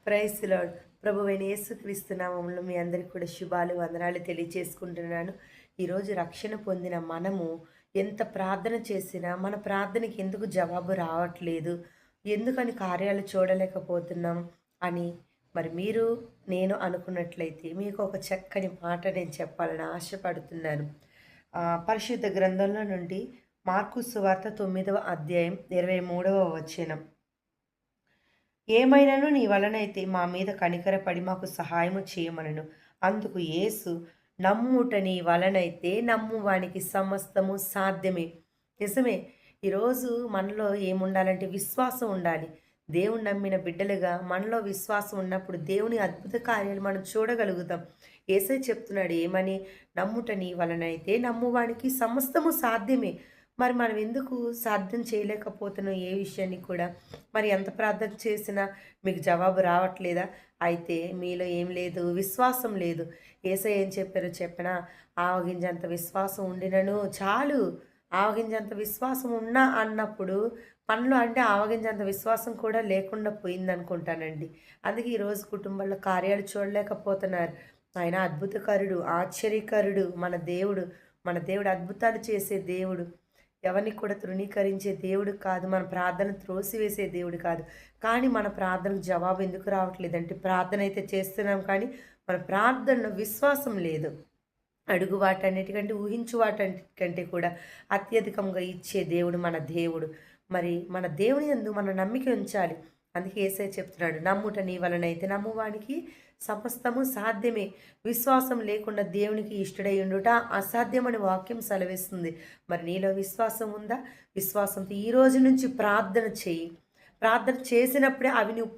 Praise the lord. ప్రభువైన యేసుక్రీస్తు నామములో మీ అందరికి కూడా శుభాలు, వందనాలు తెలియచేసుకుంటున్నాను. ఈరోజు రక్షణ పొందిన మనము ఎంత ప్రార్థన చేసినా మన ప్రార్థనకి ఎందుకు జవాబు రావట్లేదు? ఎందుకని కార్యాలు చూడలేకపోతున్నాం అని మరి మీరు, నేను అనుకున్నట్లయితే మీకు ఒక చక్కని మాట నేను చెప్పాలని ఆశపడుతున్నాను. పరిశుద్ధ గ్రంథంలో నుండి మార్కు సువార్త 9వ అధ్యాయం 23వ వచనం. ఏమైనను నీ వలనైతే మా మీద కనికరపడి మాకు సహాయము చేయమనెను. అందుకు యేసు, నమ్ముట నీ వలనైతే నమ్మువానికి సమస్తము సాధ్యమే. నిజమే. ఈరోజు మనలో ఏముండాలంటే విశ్వాసం ఉండాలి. దేవుని నమ్మిన బిడ్డలుగా మనలో విశ్వాసం ఉన్నప్పుడు దేవుని అద్భుత కార్యాలు మనం చూడగలుగుతాం. యేసయ్య చెప్తున్నాడు ఏమని? నమ్ముట నీ వలనైతే నమ్మువానికి సమస్తము సాధ్యమే. మరి మనం ఎందుకు సాధ్యం చేయలేకపోతున్నాం ఏ విషయాన్ని కూడా? మరి ఎంత ప్రార్థన చేసినా మీకు జవాబు రావట్లేదా? అయితే మీలో ఏం లేదు, విశ్వాసం లేదు. యేసయ్య ఏం చెప్పారో చెప్పనా? ఆవగింజంత విశ్వాసం ఉండినను చాలు. ఆవగింజంత విశ్వాసం ఉన్నా అన్నప్పుడు మనలో అంటే ఆవగింజంత విశ్వాసం కూడా లేకుండా పోయిందనుకుంటానండి. అందుకే ఈరోజు కుటుంబాల్లో కార్యాలు చూడలేకపోతున్నారు. ఆయన అద్భుతకరుడు, ఆశ్చర్యకరుడు మన దేవుడు. మన దేవుడు అద్భుతాలు చేసే దేవుడు. ఎవరిని కూడా తృణీకరించే దేవుడు కాదు. మన ప్రార్థన త్రోసివేసే దేవుడు కాదు. కానీ మన ప్రార్థనకు జవాబు ఎందుకు రావట్లేదంటే ప్రార్థన అయితే చేస్తున్నాం కానీ మన ప్రార్థనలో విశ్వాసం లేదు. అడుగు వాటన్నిటికంటే ఊహించు వాటన్నిటికంటే కూడా అత్యధికంగా ఇచ్చే దేవుడు మన దేవుడు. మరి మన దేవుని యందు మన నమ్మిక ఉంచాలి. అందుకే యేసయ్య చెప్తున్నాడు, నమ్ముట నీ వలనైతే నమ్మువానికి సమస్తము సాధ్యమే. విశ్వాసం లేకుండా దేవునికి ఇష్టడై ఉండుట అసాధ్యమని వాక్యం సెలవిస్తుంది. మరి నీలో విశ్వాసం ఉందా? విశ్వాసంతో ఈ రోజు నుంచి ప్రార్థన చెయ్యి. ప్రార్థన చేసినప్పుడే అవి నువ్వు